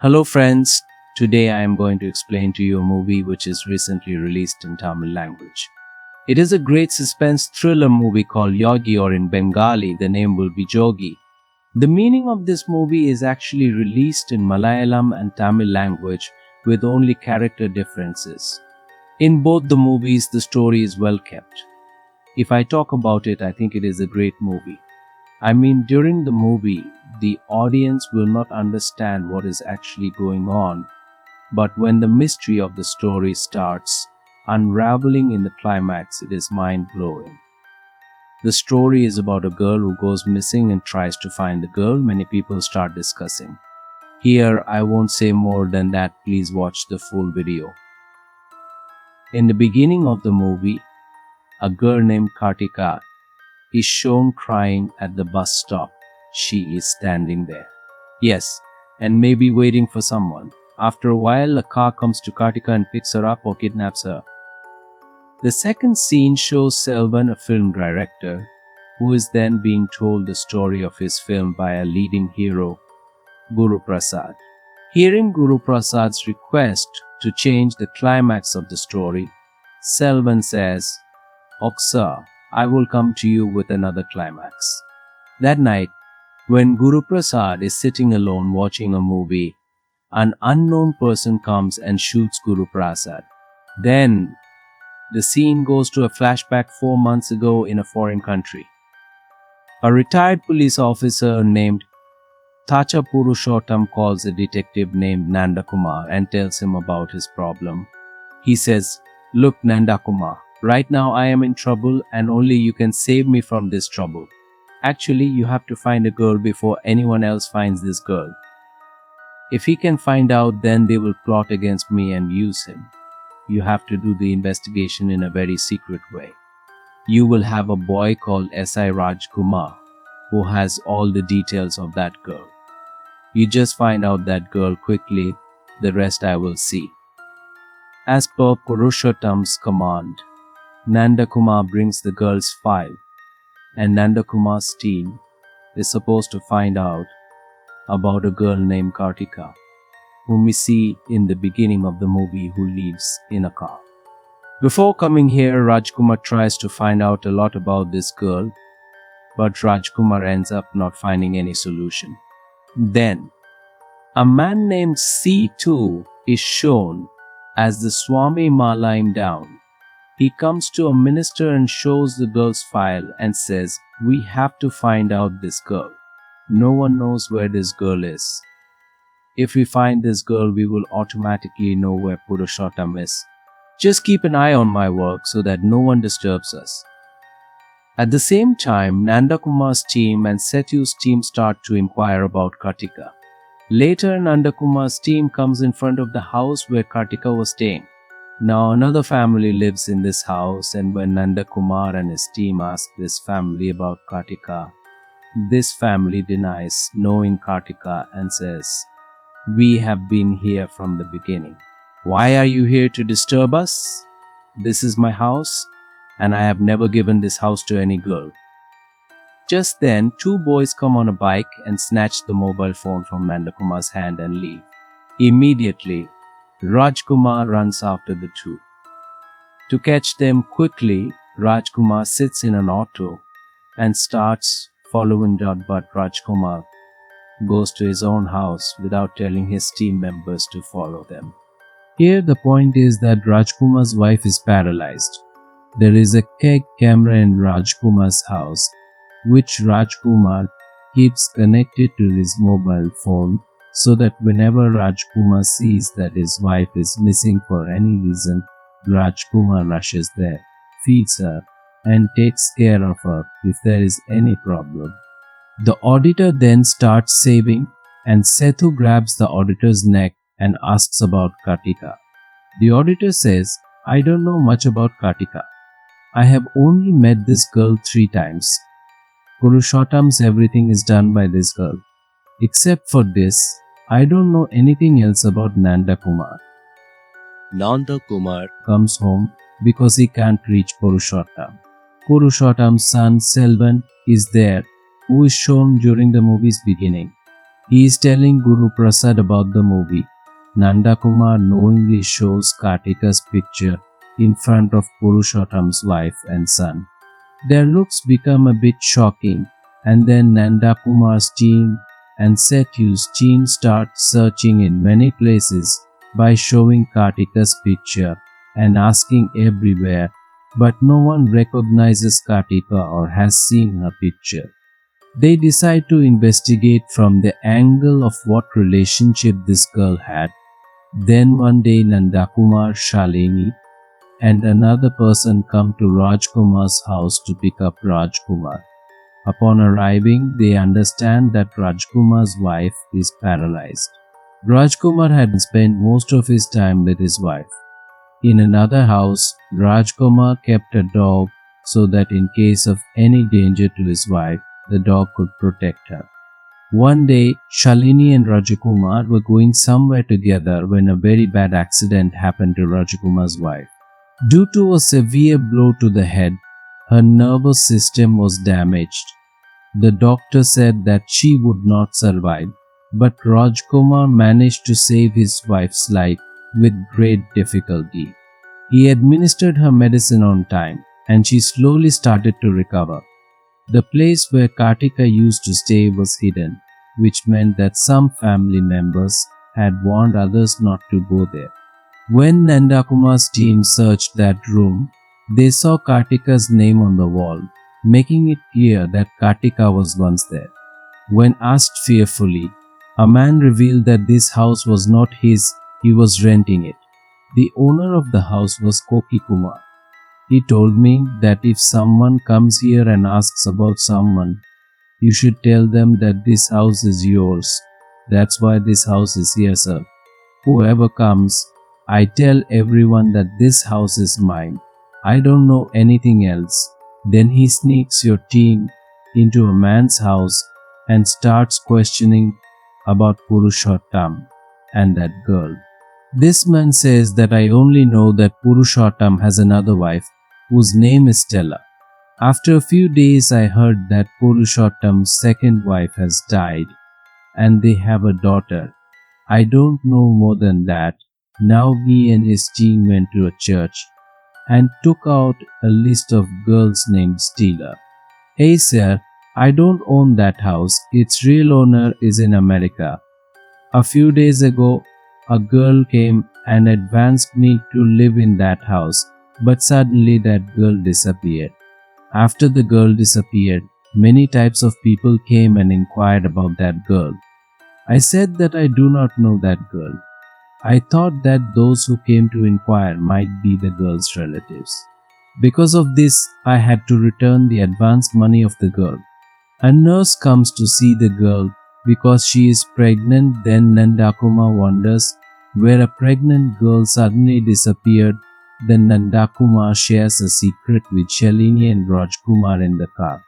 Hello friends, today I am going to explain to you a movie which is recently released in Tamil language. It is a great suspense thriller movie called Yugi, or in Bengali the name will be Jogi. The meaning of this movie is actually released in Malayalam and Tamil language with only character differences. In both the movies the story is well kept. If I talk about it, I think it is a great movie. During the movie, the audience will not understand what is actually going on, but when the mystery of the story starts unraveling in the climax, it is mind-blowing. The story is about a girl who goes missing and tries to find the girl. Many people start discussing. Here, I won't say more than that. Please watch the full video. In the beginning of the movie, a girl named Kartika is shown crying at the bus stop. She is standing there. Yes, and maybe waiting for someone. After a while, a car comes to Kartika and picks her up or kidnaps her. The second scene shows Selvan, a film director, who is then being told the story of his film by a leading hero, Guru Prasad. Hearing Guru Prasad's request to change the climax of the story, Selvan says, "Sir, I will come to you with another climax." That night, when Guru Prasad is sitting alone watching a movie, an unknown person comes and shoots Guru Prasad. Then, the scene goes to a flashback 4 months ago in a foreign country. A retired police officer named Tacha Purushottam calls a detective named Nanda Kumar and tells him about his problem. He says, "Look, Nanda Kumar, right now I am in trouble and only you can save me from this trouble. Actually, you have to find a girl before anyone else finds this girl. If he can find out, then they will plot against me and use him. You have to do the investigation in a very secret way. You will have a boy called S.I. Raj Kumar who has all the details of that girl. You just find out that girl quickly, the rest I will see." As per Purushottam's command, Nanda Kumar brings the girl's file, and Nanda Kumar's team is supposed to find out about a girl named Kartika, whom we see in the beginning of the movie, who lives in a car. Before coming here, Rajkumar tries to find out a lot about this girl, but Rajkumar ends up not finding any solution. Then, a man named C2 is shown as the Swami lying down. He comes to a minister and shows the girl's file and says, "We have to find out this girl. No one knows where this girl is. If we find this girl, we will automatically know where Purushottam is. Just keep an eye on my work so that no one disturbs us." At the same time, Nanda Kumar's team and Setu's team start to inquire about Kartika. Later, Nanda Kumar's team comes in front of the house where Kartika was staying. Now another family lives in this house, and when Nanda Kumar and his team ask this family about Kartika, this family denies knowing Kartika and says, "We have been here from the beginning. Why are you here to disturb us? This is my house, and I have never given this house to any girl." Just then, two boys come on a bike and snatch the mobile phone from Nanda Kumar's hand and leave. Immediately, Rajkumar runs after the two. To catch them quickly, Rajkumar sits in an auto and starts following them, but Rajkumar goes to his own house without telling his team members to follow them. Here the point is that Rajkumar's wife is paralyzed. There is a keg camera in Rajkumar's house, which Rajkumar keeps connected to his mobile phone, so that whenever Rajkumar sees that his wife is missing for any reason, Rajkumar rushes there, feeds her, and takes care of her if there is any problem. The auditor then starts saving, and Sethu grabs the auditor's neck and asks about Kartika. The auditor says, "I don't know much about Kartika. I have only met this girl 3 times. Purushottam's everything is done by this girl. Except for this, I don't know anything else about Nanda Kumar." Nanda Kumar comes home because he can't reach Purushottam. Purushottam's son Selvan is there, who is shown during the movie's beginning. He is telling Guru Prasad about the movie. Nanda Kumar knowingly shows Kartika's picture in front of Purushottam's wife and son. Their looks become a bit shocking, and then Nanda Kumar's team and Sethu's team start searching in many places by showing Kartika's picture and asking everywhere, but no one recognizes Kartika or has seen her picture. They decide to investigate from the angle of what relationship this girl had. Then one day Nanda Kumar, Shalini and another person come to Rajkumar's house to pick up Rajkumar. Upon arriving, they understand that Rajkumar's wife is paralyzed. Rajkumar had spent most of his time with his wife. In another house, Rajkumar kept a dog so that in case of any danger to his wife, the dog could protect her. One day, Shalini and Rajakumar were going somewhere together when a very bad accident happened to Rajakumar's wife. Due to a severe blow to the head, her nervous system was damaged. The doctor said that she would not survive, but Rajkumar managed to save his wife's life with great difficulty. He administered her medicine on time, and she slowly started to recover. The place where Kartika used to stay was hidden, which meant that some family members had warned others not to go there. When Nanda Kumar's team searched that room, they saw Kartika's name on the wall, making it clear that Kartika was once there. When asked fearfully, a man revealed that this house was not his, he was renting it. The owner of the house was Koki Kumar. He told me that if someone comes here and asks about someone, you should tell them that this house is yours. That's why this house is here, sir. Whoever comes, I tell everyone that this house is mine. I don't know anything else. Then he sneaks your team into a man's house and starts questioning about Purushottam and that girl. This man says that I only know that Purushottam has another wife whose name is Stella. After a few days I heard that Purushottam's second wife has died and they have a daughter. I don't know more than that. Now he and his team went to a church and took out a list of girls named Stella. Hey sir, I don't own that house. Its real owner is in America. A few days ago, a girl came and advanced me to live in that house, but suddenly that girl disappeared. After the girl disappeared, many types of people came and inquired about that girl. I said that I do not know that girl. I thought that those who came to inquire might be the girl's relatives. Because of this, I had to return the advance money of the girl. A nurse comes to see the girl because she is pregnant. Then Nanda Kumar wonders where a pregnant girl suddenly disappeared. Then Nanda Kumar shares a secret with Shalini and Rajkumar in the car.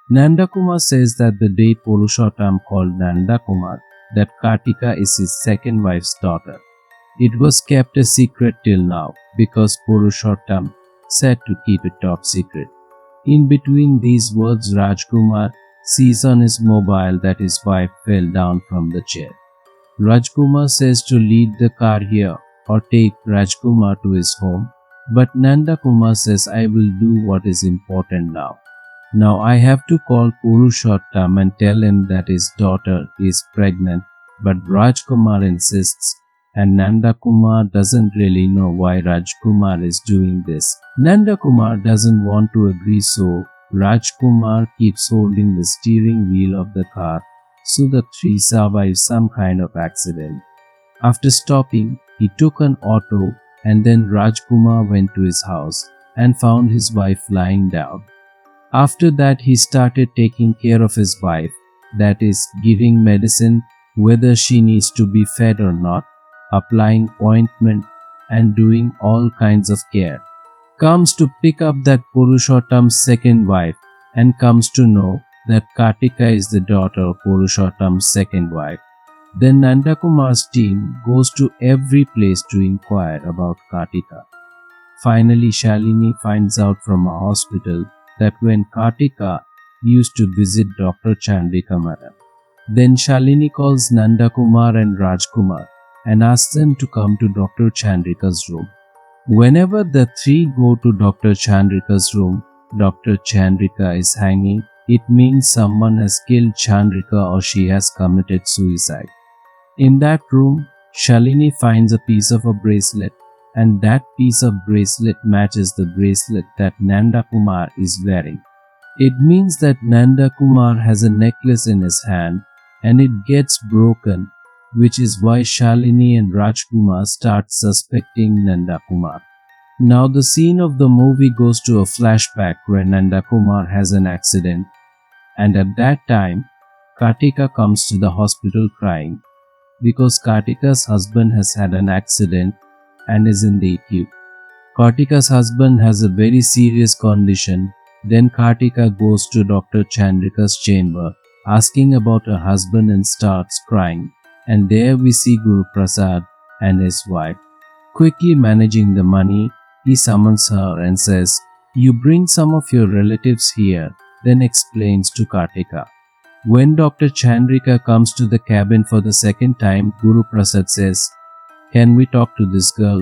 Nanda Kumar says that the day Purushottam called Nanda Kumar that Kartika is his second wife's daughter. It was kept a secret till now because Purushottam said to keep it top secret. In between these words, Rajkumar sees on his mobile that his wife fell down from the chair. Rajkumar says to lead the car here or take Rajkumar to his home, but Nanda Kumar says I will do what is important now. Now I have to call Purushottam and tell him that his daughter is pregnant, but Rajkumar insists and Nanda Kumar doesn't really know why Rajkumar is doing this. Nanda Kumar doesn't want to agree, so Rajkumar keeps holding the steering wheel of the car so the three survive some kind of accident. After stopping, he took an auto and then Rajkumar went to his house and found his wife lying down. After that, he started taking care of his wife, that is, giving medicine whether she needs to be fed or not, applying ointment and doing all kinds of care. Comes to pick up that Purushottam's second wife and comes to know that Kartika is the daughter of Purushottam's second wife. Then Nanda Kumar's team goes to every place to inquire about Kartika. Finally, Shalini finds out from a hospital that when Kartika used to visit Dr. Chandrika Madam, Then Shalini calls Nanda Kumar and Rajkumar and asks them to come to Dr. Chandrika's room. Whenever the three go to Dr. Chandrika's room, Dr. Chandrika is hanging. It means someone has killed Chandrika or she has committed suicide. In that room, Shalini finds a piece of a bracelet, and that piece of bracelet matches the bracelet that Nanda Kumar is wearing. It means that Nanda Kumar has a necklace in his hand and it gets broken, which is why Shalini and Rajkumar start suspecting Nanda Kumar. Now the scene of the movie goes to a flashback where Nanda Kumar has an accident, and at that time, Kartika comes to the hospital crying because Kartika's husband has had an accident and is in the ICU. Kartika's husband has a very serious condition. Then Kartika goes to Dr. Chandrika's chamber asking about her husband and starts crying, and there we see Guru Prasad and his wife. Quickly managing the money, he summons her and says, "You bring some of your relatives here," then explains to Kartika. When Dr. Chandrika comes to the cabin for the second time, Guru Prasad says, "Can we talk to this girl?"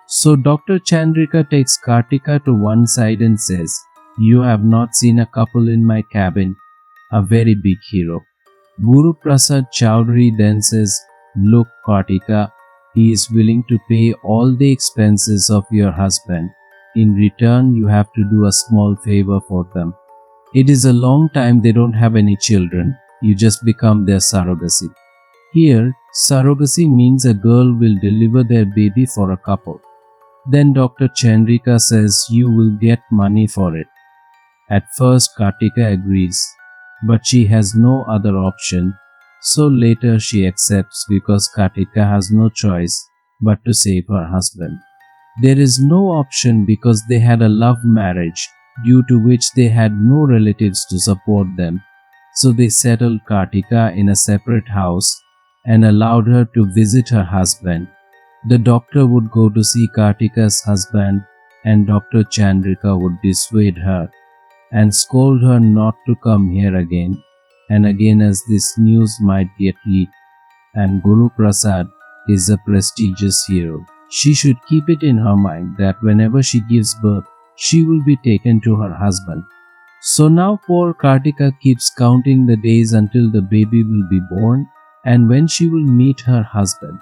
So Dr. Chandrika takes Kartika to one side and says, "You have not seen a couple in my cabin, a very big hero." Guru Prasad Chowdhury then says, "Look, Kartika, he is willing to pay all the expenses of your husband. In return, you have to do a small favor for them. It is a long time they don't have any children. You just become their surrogacy." Here, surrogacy means a girl will deliver their baby for a couple. Then Dr. Chandrika says, "You will get money for it." At first, Kartika agrees, but she has no other option, so later she accepts because Kartika has no choice but to save her husband. There is no option because they had a love marriage, due to which they had no relatives to support them, so they settled Kartika in a separate house and allowed her to visit her husband. The doctor would go to see Kartika's husband, and Dr. Chandrika would dissuade her and scold her not to come here again and again, as this news might get leaked. And Guru Prasad is a prestigious hero. She should keep it in her mind that whenever she gives birth, she will be taken to her husband. So now poor Kartika keeps counting the days until the baby will be born and when she will meet her husband.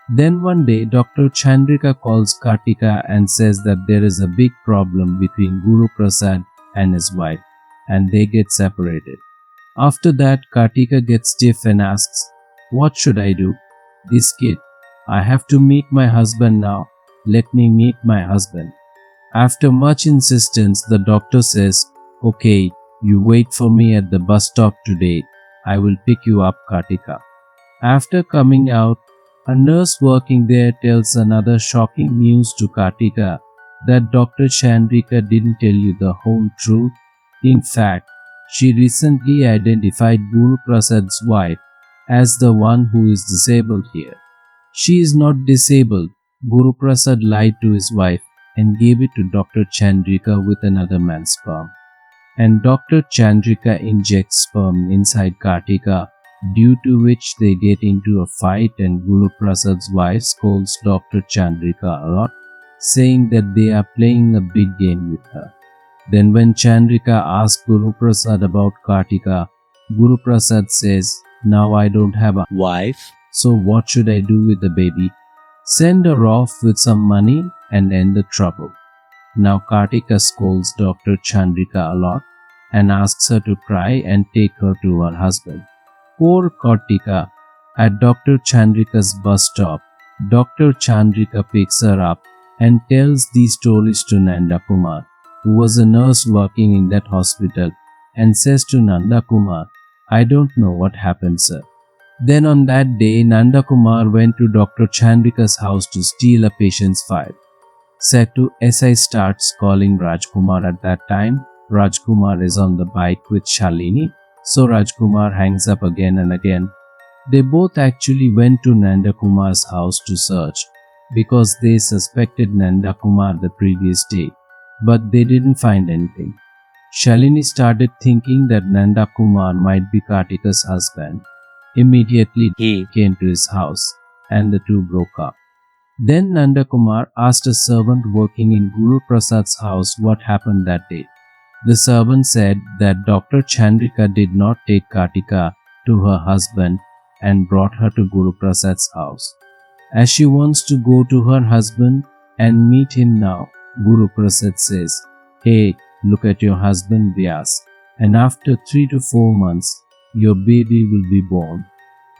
Then one day, Dr. Chandrika calls Kartika and says that there is a big problem between Guru Prasad and his wife, and they get separated. After that, Kartika gets stiff and asks, "What should I do? This kid. I have to meet my husband now. Let me meet my husband." After much insistence, the doctor says, "Okay, you wait for me at the bus stop today. I will pick you up, Kartika." After coming out, a nurse working there tells another shocking news to Kartika that Dr. Chandrika didn't tell you the whole truth. In fact, she recently identified Guru Prasad's wife as the one who is disabled here. She is not disabled. Guru Prasad lied to his wife and gave it to Dr. Chandrika with another man's sperm. And Dr. Chandrika injects sperm inside Kartika, due to which they get into a fight and Guru Prasad's wife scolds Dr. Chandrika a lot, saying that they are playing a big game with her. Then when Chandrika asks Guru Prasad about Kartika, Guru Prasad says, "Now I don't have a wife, so what should I do with the baby? Send her off with some money and end the trouble." Now Kartika scolds Dr. Chandrika a lot and asks her to cry and take her to her husband. Poor Kartika. At Dr. Chandrika's bus stop, Dr. Chandrika picks her up and tells these stories to Nanda Kumar, who was a nurse working in that hospital, and says to Nanda Kumar, "I don't know what happened, sir." Then on that day, Nanda Kumar went to Dr. Chandrika's house to steal a patient's file. Set to SI starts calling Rajkumar at that time. Rajkumar is on the bike with Shalini, so Rajkumar hangs up again and again. They both actually went to Nanda Kumar's house to search because they suspected Nanda Kumar the previous day, but they didn't find anything. Shalini started thinking that Nanda Kumar might be Kartika's husband, Immediately he came to his house and the two broke up. Then Nandakumar asked a servant working in Guru Prasad's house what happened that day. The servant said that Dr. Chandrika did not take Kartika to her husband and brought her to Guru Prasad's house. As she wants to go to her husband and meet him now, Guru Prasad says, "Hey, look at your husband Vyas, and after 3 to 4 months, your baby will be born.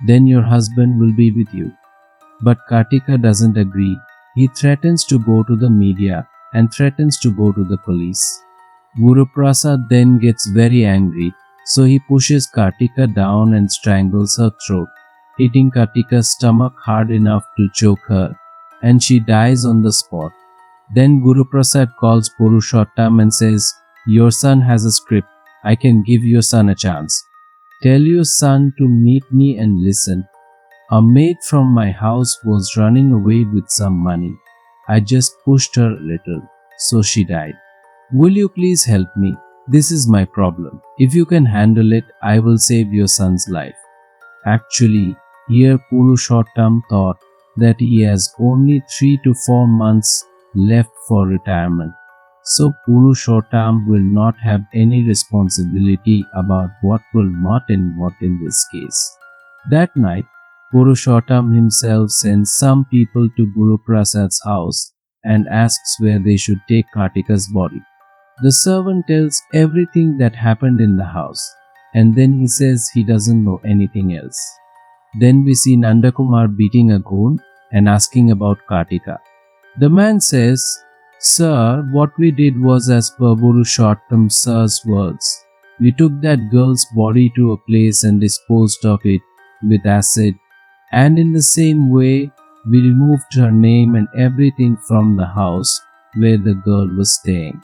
Then your husband will be with you." But Kartika doesn't agree. He threatens to go to the media and threatens to go to the police. Guru Prasad then gets very angry, so he pushes Kartika down and strangles her throat, hitting Kartika's stomach hard enough to choke her, and she dies on the spot. Then Guru Prasad calls Purushottam and says, "Your son has a script. I can give your son a chance. Tell your son to meet me and listen. A maid from my house was running away with some money. I just pushed her a little, so she died. Will you please help me? This is my problem. If you can handle it, I will save your son's life." Actually, here Purushottam thought that he has only 3 to 4 months left for retirement. So Purushottam will not have any responsibility about what will not and what in this case. That night, Purushottam himself sends some people to Guru Prasad's house and asks where they should take Kartika's body. The servant tells everything that happened in the house, and then he says he doesn't know anything else. Then we see Nandakumar beating a goon and asking about Kartika. The man says, "Sir, what we did was as per Purushottam sir's words. We took that girl's body to a place and disposed of it with acid, and in the same way, we removed her name and everything from the house where the girl was staying."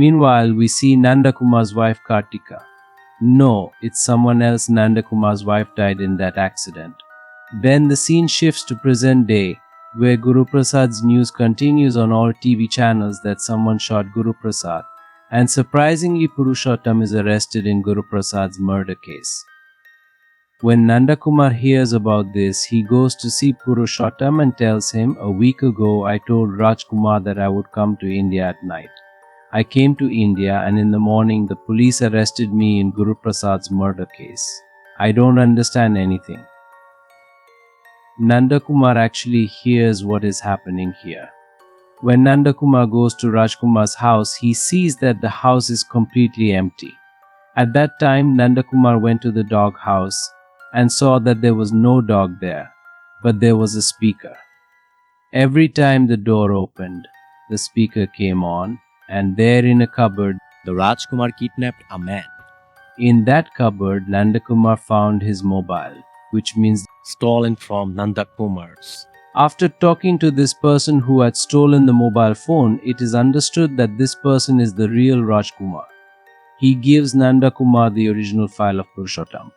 Meanwhile, we see Nandakumar's wife Kartika. No, it's someone else. Nandakumar's wife died in that accident. Then the scene shifts to present day, where Guru Prasad's news continues on all TV channels that someone shot Guru Prasad, and surprisingly Purushottam is arrested in Guru Prasad's murder case. When Nandakumar hears about this, he goes to see Purushottam and tells him, "A week ago I told Rajkumar that I would come to India at night. I came to India and in the morning the police arrested me in Guru Prasad's murder case. I don't understand anything." Nandakumar actually hears what is happening here. When Nandakumar goes to Rajkumar's house, he sees that the house is completely empty. At that time, Nandakumar went to the dog house and saw that there was no dog there, but there was a speaker. Every time the door opened, the speaker came on, and there in a cupboard, The Rajkumar kidnapped a man, in that cupboard, Nandakumar found his mobile, which means stolen from Nandakumar's. after talking to this person who had stolen the mobile phone, it is understood that this person is the real Rajkumar. He gives Nandakumar the original file of Purushottam.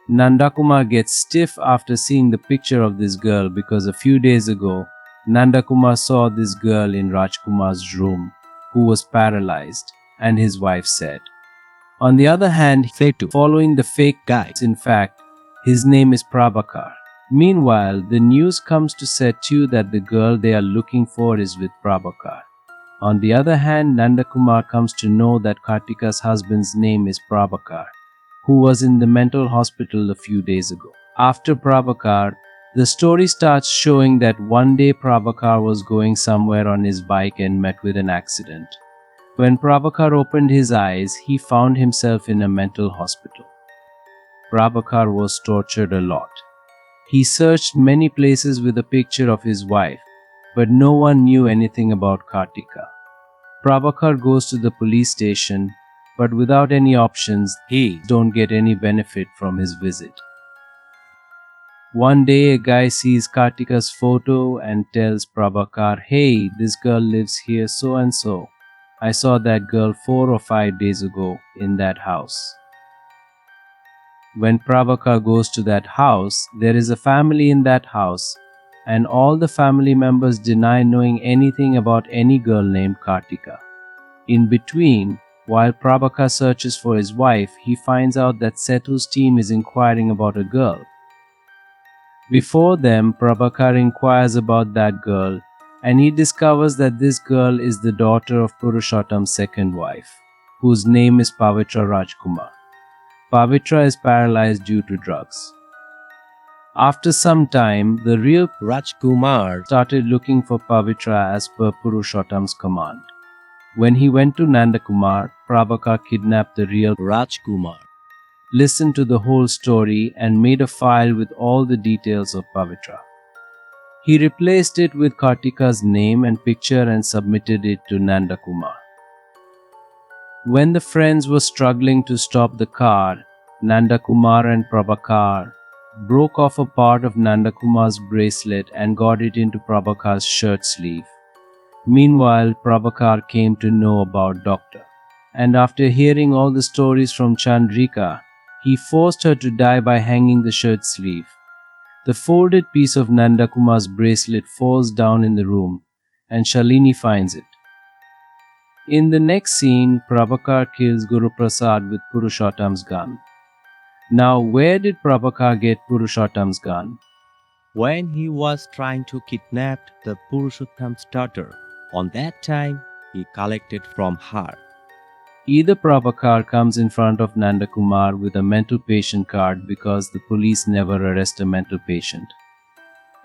Nandakumar gets stiff after seeing the picture of this girl because a few days ago, Nandakumar saw this girl in Rajkumar's room who was paralyzed, and his wife said. On the other hand, following the fake guy, in fact, his name is Prabhakar. Meanwhile, the news comes to Setu that the girl they are looking for is with Prabhakar. On the other hand, Nandakumar comes to know that Kartika's husband's name is Prabhakar, who was in the mental hospital a few days ago. After Prabhakar, the story starts showing that one day Prabhakar was going somewhere on his bike and met with an accident. When Prabhakar opened his eyes, he found himself in a mental hospital. Prabhakar was tortured a lot. He searched many places with a picture of his wife, but no one knew anything about Kartika. Prabhakar goes to the police station, but without any options, he don't get any benefit from his visit. One day, a guy sees Kartika's photo and tells Prabhakar, "Hey, this girl lives here so and so. I saw that girl 4 or 5 days ago in that house." When Prabhakar goes to that house, there is a family in that house, and all the family members deny knowing anything about any girl named Kartika. In between, While Prabhakar searches for his wife, he finds out that Sethu's team is inquiring about a girl. Before them, Prabhakar inquires about that girl, and he discovers that this girl is the daughter of Purushottam's second wife, whose name is Pavitra Rajkumar. Pavitra is paralyzed due to drugs. After some time, the real Rajkumar started looking for Pavitra as per Purushottam's command. When he went to Nandakumar, Prabhakar kidnapped the real Rajkumar. listened to the whole story and made a file with all the details of Pavitra. He replaced it with Kartika's name and picture and submitted it to Nandakumar. When the friends were struggling to stop the car, Nandakumar and Prabhakar broke off a part of Nandakumar's bracelet and got it into Prabhakar's shirt sleeve. Meanwhile, Prabhakar came to know about Doctor, and after hearing all the stories from Chandrika, he forced her to die by hanging the shirt sleeve. The folded piece of Nandakumar's bracelet falls down in the room, and Shalini finds it. In the next scene, Prabhakar kills Guru Prasad with Purushottam's gun. Now, where did Prabhakar get Purushottam's gun? When he was trying to kidnap the Purushottam's daughter, on that time he collected from her. Either Prabhakar comes in front of Nandakumar with a mental patient card because the police never arrest a mental patient.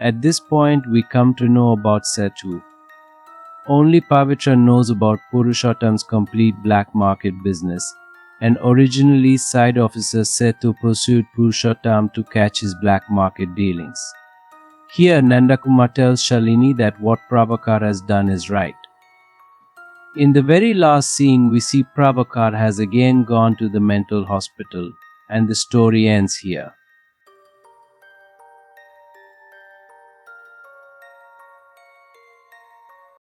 At this point, we come to know about Sethu. Only Pavitra knows about Purushottam's complete black market business, and originally side officer Sethu pursued Purushottam to catch his black market dealings. Here, Nandakumar tells Shalini that what Prabhakar has done is right. In the very last scene, we see Prabhakar has again gone to the mental hospital, and the story ends here.